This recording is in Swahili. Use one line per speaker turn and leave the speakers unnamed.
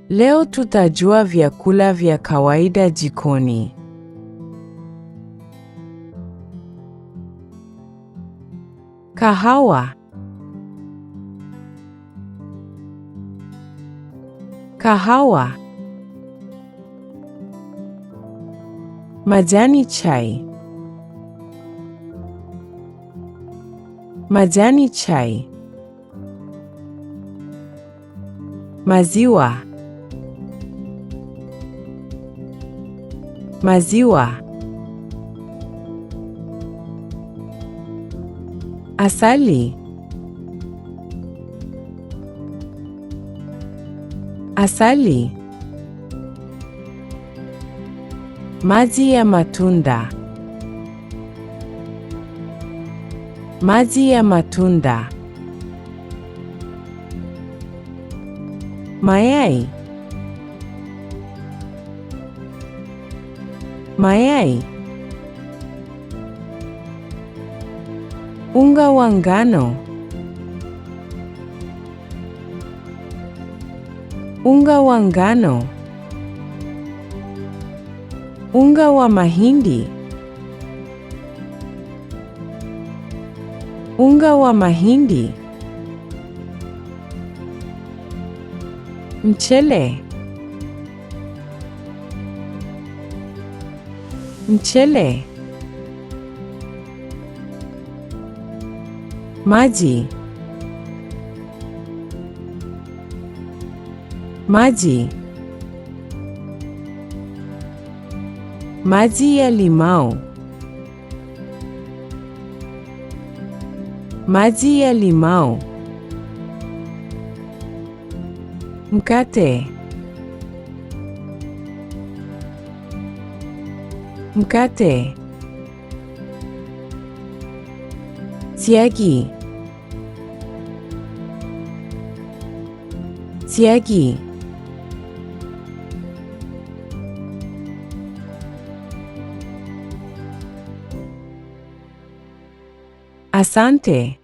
Leo tutajua vyakula vya kawaida jikoni. Kahawa. Kahawa. Majani chai. Majani chai. Maziwa. Maziwa. Asali. Asali. Maji ya matunda. Maji ya matunda. Mayai. Mayai. Unga wa ngano. Unga wa ngano. Unga wa mahindi. Unga wa mahindi. Mchele. Mchele. Maji. Maji. Maji ya limau. Maji ya limau. Mkate. Mkate. Siagi. Siagi. Asante.